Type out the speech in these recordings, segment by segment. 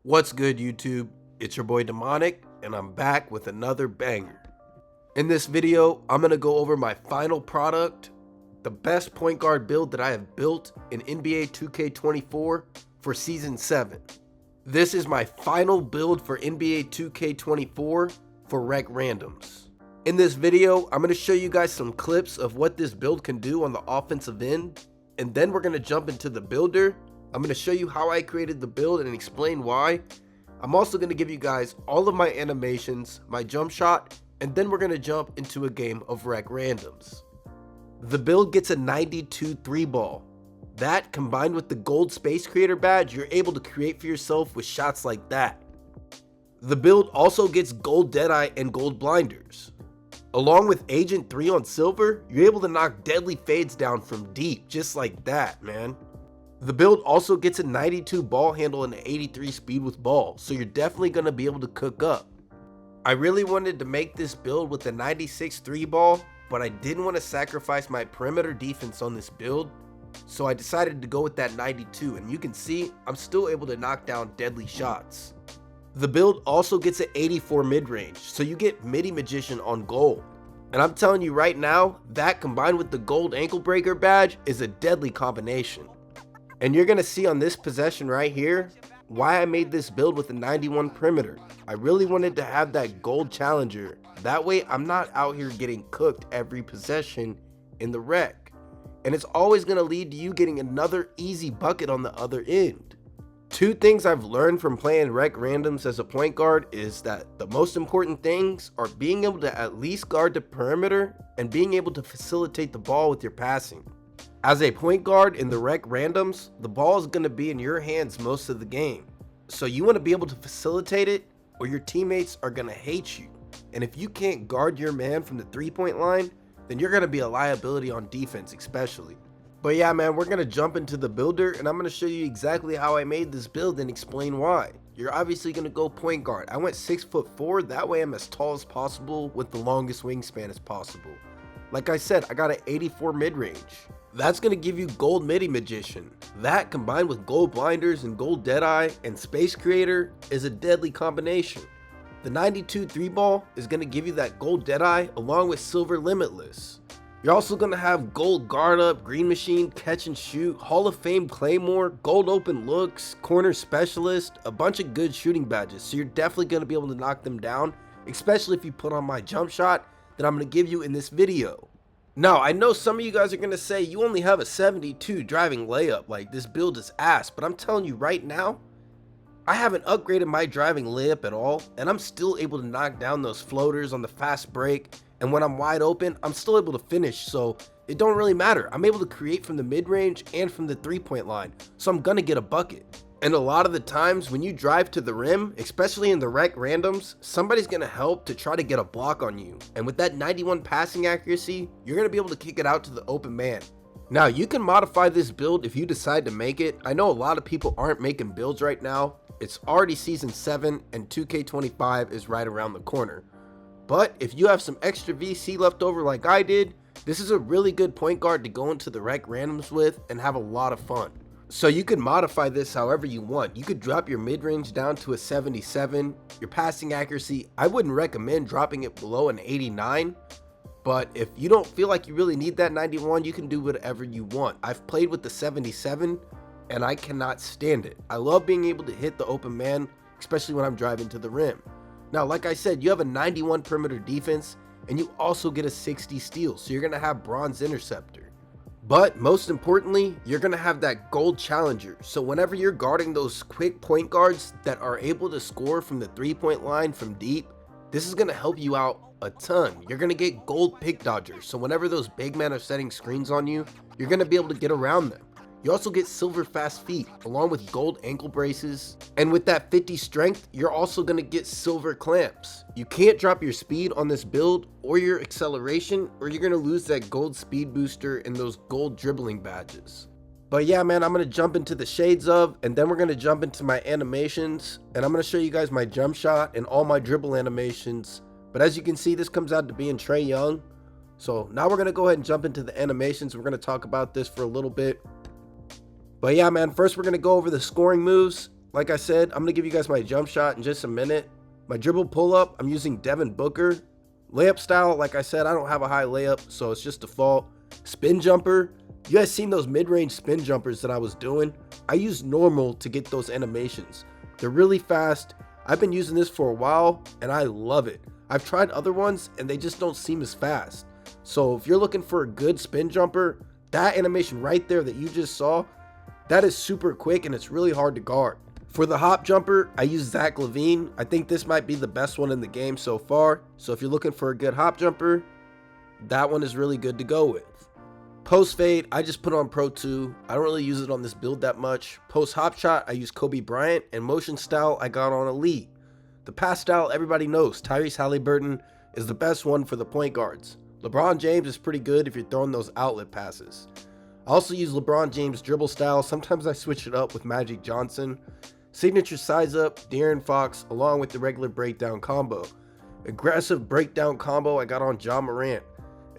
What's good, YouTube? It's your boy Demonic, and I'm back with another banger. In this video, I'm going to go over my final product, the best point guard build that I have built in NBA 2K24 for Season 7. This is my final build for NBA 2K24 for Rec Randoms. In this video, I'm going to show you guys some clips of what this build can do on the offensive end, and then we're going to jump into the builder. I'm going to show you how I created the build and explain why. I'm also going to give you guys all of my animations, my jump shot, and then we're going to jump into a game of Rec Randoms. The build gets a 92 3-ball. That, combined with the gold Space Creator badge, you're able to create for yourself with shots like that. The build also gets gold Deadeye and gold blinders. Along with Agent 3 on silver, you're able to knock deadly fades down from deep, just like that, man. The build also gets a 92 ball handle and an 83 speed with ball, so you're definitely going to be able to cook up. I really wanted to make this build with a 96 3-ball, but I didn't want to sacrifice my perimeter defense on this build, so I decided to go with that 92, and you can see I'm still able to knock down deadly shots. The build also gets an 84 mid-range, so you get Midi Magician on gold. And I'm telling you right now, that combined with the gold ankle breaker badge is a deadly combination. And you're going to see on this possession right here why I made this build with a 91 perimeter. I really wanted to have that gold challenger. That way I'm not out here getting cooked every possession in the rec. And it's always going to lead to you getting another easy bucket on the other end. Two things I've learned from playing Rec Randoms as a point guard is that the most important things are being able to at least guard the perimeter and being able to facilitate the ball with your passing. As a point guard in the Rec Randoms, the ball is going to be in your hands most of the game. So you want to be able to facilitate it or your teammates are going to hate you. And if you can't guard your man from the 3-point line, then you're going to be a liability on defense especially. But yeah, man, we're going to jump into the builder and I'm going to show you exactly how I made this build and explain why. You're obviously going to go point guard. I went 6'4", that way I'm as tall as possible with the longest wingspan as possible. Like I said, I got an 84 mid-range. That's going to give you gold Midi Magician. That combined with gold blinders and gold Deadeye and Space Creator is a deadly combination. The 92 3-ball is going to give you that gold Deadeye along with silver Limitless. You're also going to have gold guard up, green machine, catch and shoot, Hall of Fame Claymore, gold open looks, corner specialist, a bunch of good shooting badges. So you're definitely going to be able to knock them down, especially if you put on my jump shot that I'm going to give you in this video. Now, I know some of you guys are going to say you only have a 72 driving layup, like this build is ass, but I'm telling you right now, I haven't upgraded my driving layup at all, and I'm still able to knock down those floaters on the fast break, and when I'm wide open, I'm still able to finish, so it don't really matter. I'm able to create from the mid-range and from the 3-point line, so I'm going to get a bucket. And a lot of the times when you drive to the rim, especially in the Rec Randoms, somebody's going to help to try to get a block on you. And with that 91 passing accuracy, you're going to be able to kick it out to the open man. Now, you can modify this build if you decide to make it. I know a lot of people aren't making builds right now. It's already Season 7 and 2K25 is right around the corner. But if you have some extra VC left over like I did, this is a really good point guard to go into the Rec Randoms with and have a lot of fun. So you can modify this however you want. You could drop your mid-range down to a 77. Your passing accuracy, I wouldn't recommend dropping it below an 89. But if you don't feel like you really need that 91, you can do whatever you want. I've played with the 77 and I cannot stand it. I love being able to hit the open man, especially when I'm driving to the rim. Now, like I said, you have a 91 perimeter defense and you also get a 60 steal. So you're going to have bronze interceptor. But most importantly, you're going to have that gold challenger. So whenever you're guarding those quick point guards that are able to score from the 3-point line from deep, this is going to help you out a ton. You're going to get gold pick dodgers. So whenever those big men are setting screens on you, you're going to be able to get around them. You also get silver fast feet along with gold ankle braces. And with that 50 strength, you're also going to get silver clamps. You can't drop your speed on this build or your acceleration or you're going to lose that gold speed booster and those gold dribbling badges. But yeah, man, I'm going to jump into the shades of, and then we're going to jump into my animations. And I'm going to show you guys my jump shot and all my dribble animations. But as you can see, this comes out to being Trae Young. So now we're going to go ahead and jump into the animations. We're going to talk about this for a little bit. But yeah, man, first we're going to go over the scoring moves. like I said, I'm going to give you guys my jump shot in just a minute. My dribble pull-up, I'm using Devin Booker. Layup style, like I said, I don't have a high layup, so it's just default. Spin jumper, you guys seen those mid-range spin jumpers that I was doing? I use normal to get those animations. They're really fast. I've been using this for a while, and I love it. I've tried other ones, and they just don't seem as fast. So if you're looking for a good spin jumper, that animation right there that you just saw, that is super quick, and it's really hard to guard. For the hop jumper, I use Zach LaVine. I think this might be the best one in the game so far. So if you're looking for a good hop jumper, that one is really good to go with. Post fade, I just put on Pro 2. I don't really use it on this build that much. Post hop shot, I use Kobe Bryant. And motion style, I got on Elite. The pass style, everybody knows. Tyrese Halliburton is the best one for the point guards. LeBron James is pretty good if you're throwing those outlet passes. I also use LeBron James dribble style. Sometimes I switch it up with Magic Johnson. Signature size up, De'Aaron Fox, along with the regular breakdown combo. Aggressive breakdown combo, I got on John Morant.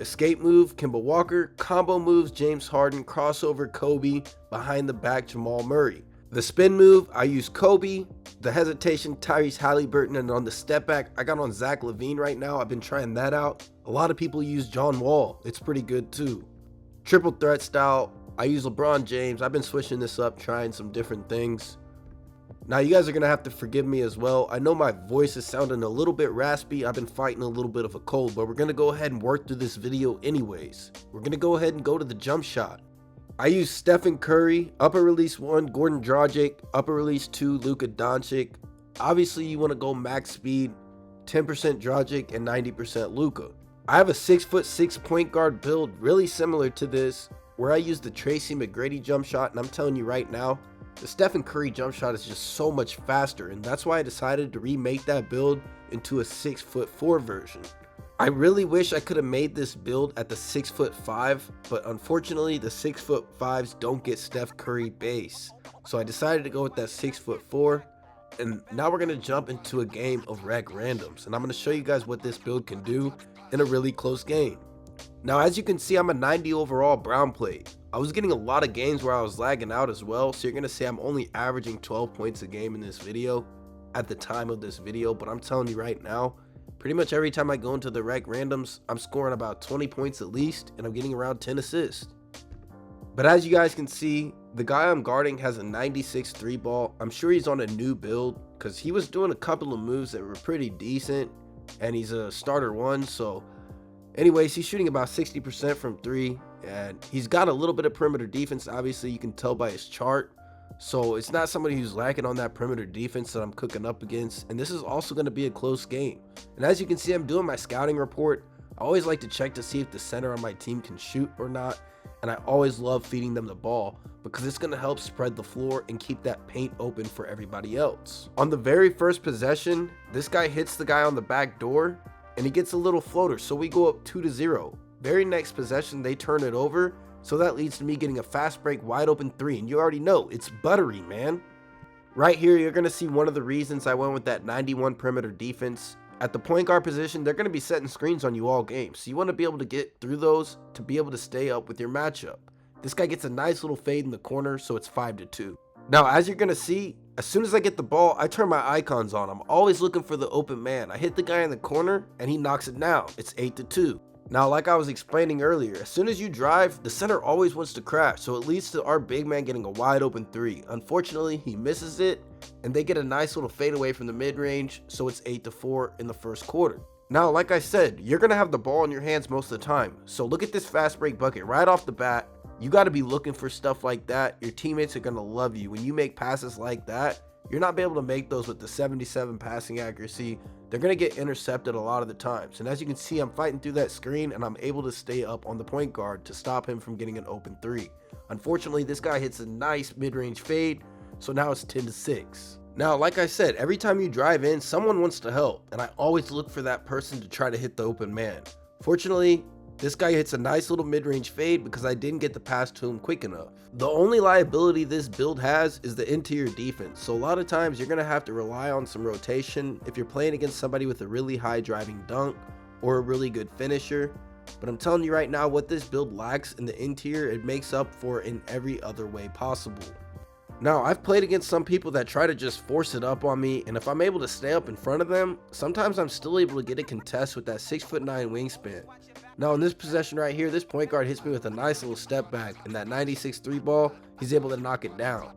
Escape move, Kemba Walker. Combo moves, James Harden. Crossover, Kobe. Behind the back, Jamal Murray. The spin move, I use Kobe. The hesitation, Tyrese Halliburton. And on the step back, I got on Zach LaVine right now. I've been trying that out. A lot of people use John Wall. It's pretty good too. Triple threat style, I use LeBron James. I've been switching this up, trying some different things. Now you guys are going to have to forgive me as well. I know my voice is sounding a little bit raspy. I've been fighting a little bit of a cold, but we're going to go ahead and work through this video anyways. We're going to go ahead and go to the jump shot. I use Stephen Curry, upper release 1, Gordon Dragic, upper release 2, Luka Doncic. Obviously you want to go max speed, 10% Dragic and 90% Luka. I have a 6'6" point guard build really similar to this, where I use the Tracy McGrady jump shot, and I'm telling you right now, the Stephen Curry jump shot is just so much faster, and that's why I decided to remake that build into a 6'4" version. I really wish I could have made this build at the 6'5", but unfortunately the 6'5s don't get Steph Curry base. So I decided to go with that 6'4", and now we're going to jump into a game of rec randoms, and I'm going to show you guys what this build can do in a really close game. Now as you can see, I'm a 90 overall brown plate. I was getting a lot of games where I was lagging out as well, so you're going to say I'm only averaging 12 points a game in this video at the time of this video, but I'm telling you right now, pretty much every time I go into the rec randoms, I'm scoring about 20 points at least, and I'm getting around 10 assists. But as you guys can see, the guy I'm guarding has a 96 3 ball. I'm sure he's on a new build because he was doing a couple of moves that were pretty decent, and he's a starter 1, so anyways, he's shooting about 60% from 3, and he's got a little bit of perimeter defense. Obviously you can tell by his chart, so it's not somebody who's lacking on that perimeter defense that I'm cooking up against, and this is also going to be a close game. And as you can see, I'm doing my scouting report. I always like to check to see if the center on my team can shoot or not, and I always love feeding them the ball because it's going to help spread the floor and keep that paint open for everybody else. On the very first possession, this guy hits the guy on the back door, and he gets a little floater, so we go up 2-0. Very next possession, they turn it over, so that leads to me getting a fast break wide open 3, and you already know, it's buttery, man. Right here, you're going to see one of the reasons I went with that 91 perimeter defense. At the point guard position, they're going to be setting screens on you all game, so you want to be able to get through those to be able to stay up with your matchup. This guy gets a nice little fade in the corner, so it's 5-2. Now, as you're going to see, as soon as I get the ball, I turn my icons on. I'm always looking for the open man. I hit the guy in the corner, and he knocks it down. It's 8-2. Now, like I was explaining earlier, as soon as you drive, the center always wants to crash, so it leads to our big man getting a wide open 3. Unfortunately, he misses it, and they get a nice little fade away from the mid-range, so it's 8-4 in the first quarter. Now, like I said, you're going to have the ball in your hands most of the time, so look at this fast break bucket right off the bat. You got to be looking for stuff like that. Your teammates are going to love you. When you make passes like that, you're not be able to make those with the 77 passing accuracy. They're going to get intercepted a lot of the times. And as you can see, I'm fighting through that screen, and I'm able to stay up on the point guard to stop him from getting an open 3. Unfortunately, this guy hits a nice mid-range fade, so now it's 10-6. Now, like I said, every time you drive in, someone wants to help, and I always look for that person to try to hit the open man. Fortunately, this guy hits a nice little mid-range fade because I didn't get the pass to him quick enough. The only liability this build has is the interior defense, so a lot of times you're going to have to rely on some rotation if you're playing against somebody with a really high driving dunk or a really good finisher. But I'm telling you right now, what this build lacks in the interior, it makes up for in every other way possible. Now, I've played against some people that try to just force it up on me, and if I'm able to stay up in front of them, sometimes I'm still able to get a contest with that 6'9" wingspan. Now, in this possession right here, this point guard hits me with a nice little step back, and that 96 3 ball, he's able to knock it down.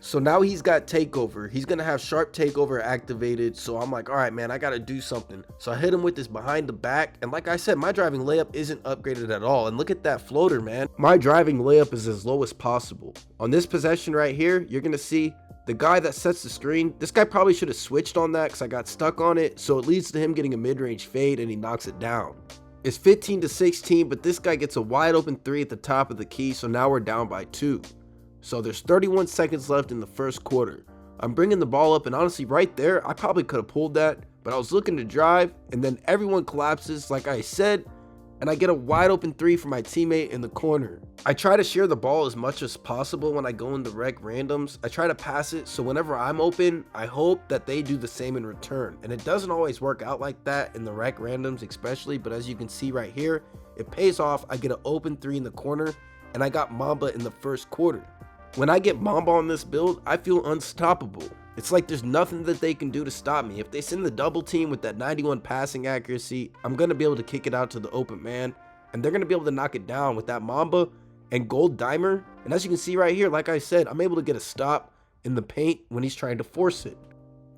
So now he's got takeover. He's going to have sharp takeover activated. So I'm like, all right, man, I got to do something. So I hit him with this behind the back. And like I said, my driving layup isn't upgraded at all. And look at that floater, man. My driving layup is as low as possible. On this possession right here, you're going to see the guy that sets the screen. This guy probably should have switched on that because I got stuck on it. So it leads to him getting a mid-range fade and he knocks it down. It's 15-16, but this guy gets a wide open 3 at the top of the key. So now we're down by 2. So there's 31 seconds left in the first quarter. I'm bringing the ball up, and honestly right there, I probably could have pulled that, but I was looking to drive, and then everyone collapses like I said, and I get a wide open 3 from my teammate in the corner. I try to share the ball as much as possible when I go into rec randoms. I try to pass it, so whenever I'm open, I hope that they do the same in return. And it doesn't always work out like that in the rec randoms especially, but as you can see right here, it pays off. I get an open 3 in the corner, and I got Mamba in the first quarter. When I get Mamba on this build, I feel unstoppable. It's like there's nothing that they can do to stop me. If they send the double team with that 91 passing accuracy, I'm going to be able to kick it out to the open man, and they're going to be able to knock it down with that Mamba and Gold Dimer. And as you can see right here, like I said, I'm able to get a stop in the paint when he's trying to force it.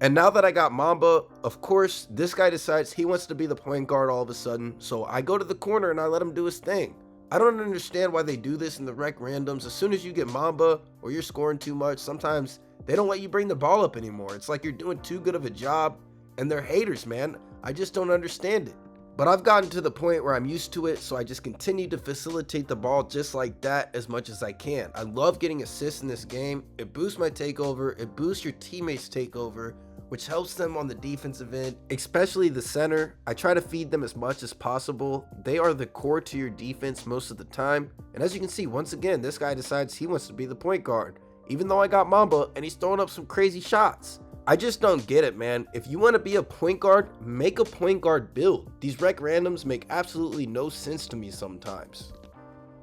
And now that I got Mamba, of course, this guy decides he wants to be the point guard all of a sudden, so I go to the corner and I let him do his thing. I don't understand why they do this in the rec randoms. As soon as you get Mamba or you're scoring too much, sometimes they don't let you bring the ball up anymore. It's like you're doing too good of a job, and they're haters, man. I just don't understand it. But I've gotten to the point where I'm used to it, so I just continue to facilitate the ball just like that as much as I can. I love getting assists in this game. It boosts my takeover. It boosts your teammates' takeover, which helps them on the defensive end, especially the center. I try to feed them as much as possible. They are the core to your defense most of the time. And as you can see, once again, this guy decides he wants to be the point guard, even though I got Mamba and he's throwing up some crazy shots. I just don't get it, man. If you want to be a point guard, make a point guard build. These rec randoms make absolutely no sense to me sometimes.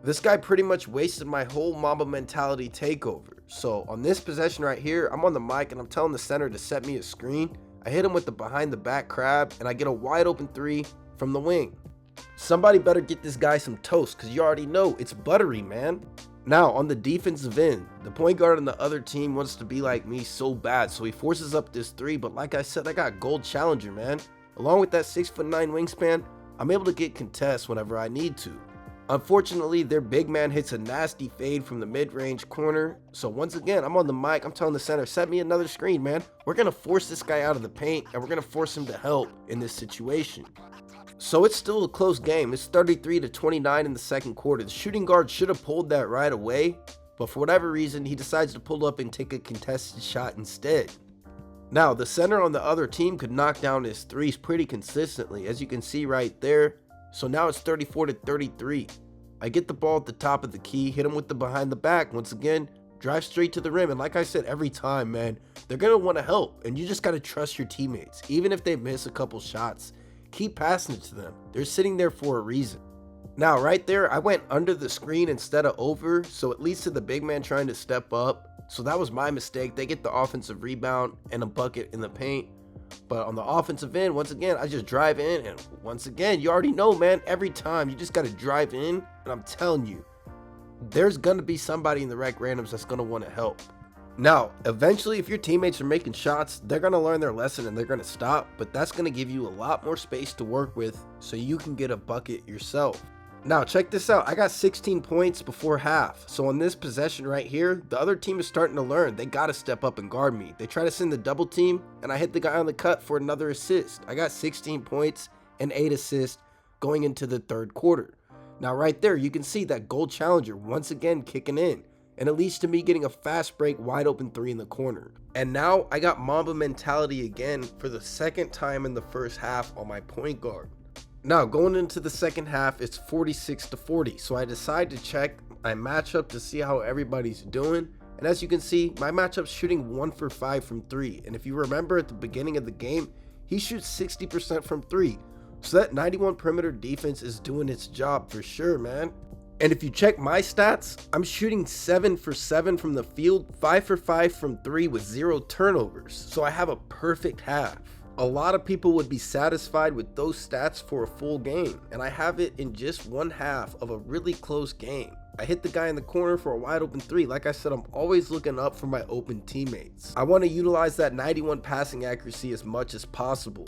This guy pretty much wasted my whole Mamba mentality takeover. So on this possession right here, I'm on the mic and I'm telling the center to set me a screen. I hit him with the behind the back crab and I get a wide open 3 from the wing. Somebody better get this guy some toast because you already know it's buttery, man. Now on the defensive end, the point guard on the other team wants to be like me so bad, so he forces up this 3, but like I said, I got gold challenger, man. Along with that 6'9" wingspan, I'm able to get contests whenever I need to. Unfortunately, their big man hits a nasty fade from the mid-range corner. So once again, I'm on the mic. I'm telling the center, set me another screen, man. We're going to force this guy out of the paint, and we're going to force him to help in this situation. So it's still a close game. It's 33-29 in the second quarter. The shooting guard should have pulled that right away, but for whatever reason, he decides to pull up and take a contested shot instead. Now, the center on the other team could knock down his threes pretty consistently, as you can see right there. So now it's 34-33. I get the ball at the top of the key, hit him with the behind the back. Once again, drive straight to the rim. And like I said, every time, man, they're going to want to help. And you just got to trust your teammates. Even if they miss a couple shots, keep passing it to them. They're sitting there for a reason. Now, right there, I went under the screen instead of over. So it leads to the big man trying to step up. So that was my mistake. They get the offensive rebound and a bucket in the paint. But on the offensive end, once again, I just drive in, and once again, you already know, man, every time you just got to drive in, and I'm telling you, there's going to be somebody in the rec randoms that's going to want to help. Now, eventually, if your teammates are making shots, they're going to learn their lesson and they're going to stop, but that's going to give you a lot more space to work with so you can get a bucket yourself. Now, check this out. I got 16 points before half. So on this possession right here, the other team is starting to learn. They got to step up and guard me. They try to send the double team, and I hit the guy on the cut for another assist. I got 16 points and 8 assists going into the third quarter. Now, right there, you can see that gold challenger once again kicking in, and it leads to me getting a fast break wide open 3 in the corner. And now I got Mamba mentality again for the second time in the first half on my point guard. Now, going into the second half, it's 46-40, so I decide to check my matchup to see how everybody's doing. And as you can see, my matchup's shooting 1 for 5 from 3. And if you remember at the beginning of the game, he shoots 60% from 3. So that 91 perimeter defense is doing its job for sure, man. And if you check my stats, I'm shooting 7 for 7 from the field, 5 for 5 from 3 with 0 turnovers. So I have a perfect half. A lot of people would be satisfied with those stats for a full game, and I have it in just one half of a really close game. I hit the guy in the corner for a wide open 3. Like I said, I'm always looking up for my open teammates. I want to utilize that 91 passing accuracy as much as possible.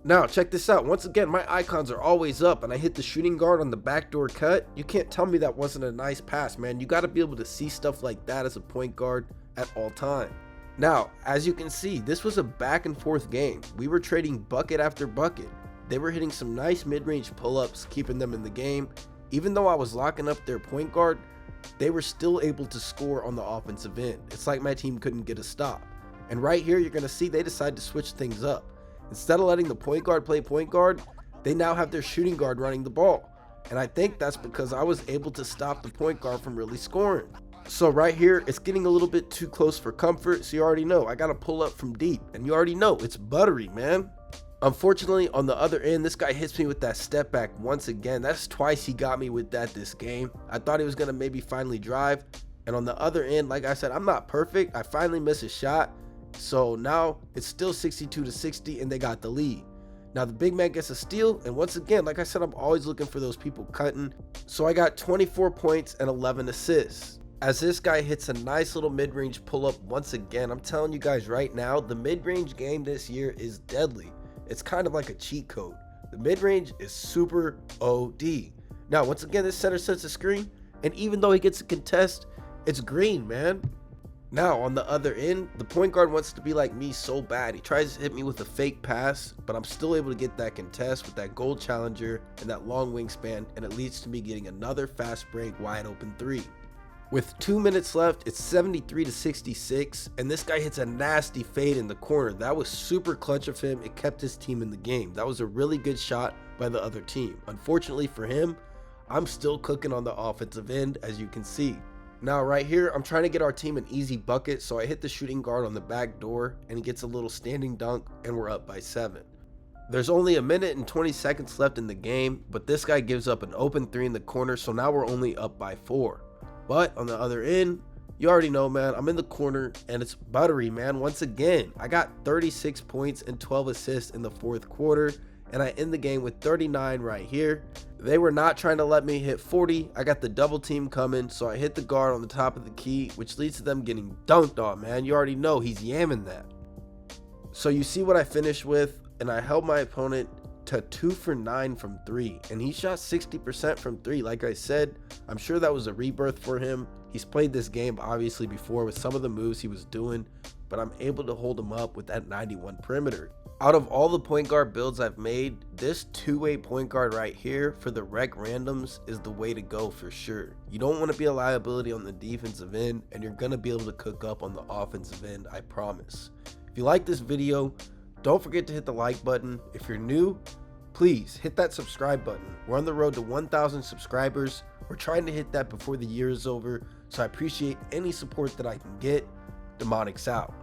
Now, check this out. Once again, my icons are always up, and I hit the shooting guard on the backdoor cut. You can't tell me that wasn't a nice pass, man. You got to be able to see stuff like that as a point guard at all time. Now, as you can see, this was a back and forth game. We were trading bucket after bucket. They were hitting some nice mid-range pull-ups, keeping them in the game. Even though I was locking up their point guard, they were still able to score on the offensive end. It's like my team couldn't get a stop. And right here, you're going to see they decide to switch things up. Instead of letting the point guard play point guard, they now have their shooting guard running the ball. And I think that's because I was able to stop the point guard from really scoring. So right here, it's getting a little bit too close for comfort, so you already know I gotta pull up from deep, and you already know it's buttery, man. Unfortunately, on the other end, this guy hits me with that step back once again. That's twice he got me with that this game. I thought he was gonna maybe finally drive, and on the other end, like I said, I'm not perfect. I finally miss a shot, so now it's still 62-60, and they got the lead. Now the big man gets a steal, and once again, like I said, I'm always looking for those people cutting. So I got 24 points and 11 assists. As this guy hits a nice little mid-range pull-up once again. I'm telling you guys right now, the mid-range game this year is deadly. It's kind of like a cheat code. The mid-range is super OD. Now, once again, this center sets a screen, and even though he gets a contest, it's green, man. Now, on the other end, the point guard wants to be like me so bad. He tries to hit me with a fake pass, but I'm still able to get that contest with that gold challenger and that long wingspan, and it leads to me getting another fast break wide open 3. With 2 minutes left, it's 73-66, and this guy hits a nasty fade in the corner. That was super clutch of him. It kept his team in the game. That was a really good shot by the other team. Unfortunately for him, I'm still cooking on the offensive end, as you can see. Now right here, I'm trying to get our team an easy bucket, so I hit the shooting guard on the back door, and he gets a little standing dunk, and we're up by 7. There's only a minute and 20 seconds left in the game, but this guy gives up an open 3 in the corner, so now we're only up by 4. But on the other end, you already know, man, I'm in the corner, and it's buttery, man. Once again, I got 36 points and 12 assists in the fourth quarter, and I end the game with 39 right here. They were not trying to let me hit 40. I got the double team coming, so I hit the guard on the top of the key, which leads to them getting dunked on, man. You already know he's yamming that. So you see what I finished with, and I held my opponent to 2 for 9 from 3, and he shot 60% from 3. Like I said, I'm sure that was a rebirth for him. He's played this game obviously before with some of the moves he was doing, but I'm able to hold him up with that 91 perimeter. Out of all the point guard builds I've made, this two-way point guard right here for the rec randoms is the way to go for sure. You don't want to be a liability on the defensive end, and you're going to be able to cook up on the offensive end, I promise. If you like this video, don't forget to hit the like button. If you're new, please hit that subscribe button. We're on the road to 1,000 subscribers. We're trying to hit that before the year is over, so I appreciate any support that I can get. Demonic's out.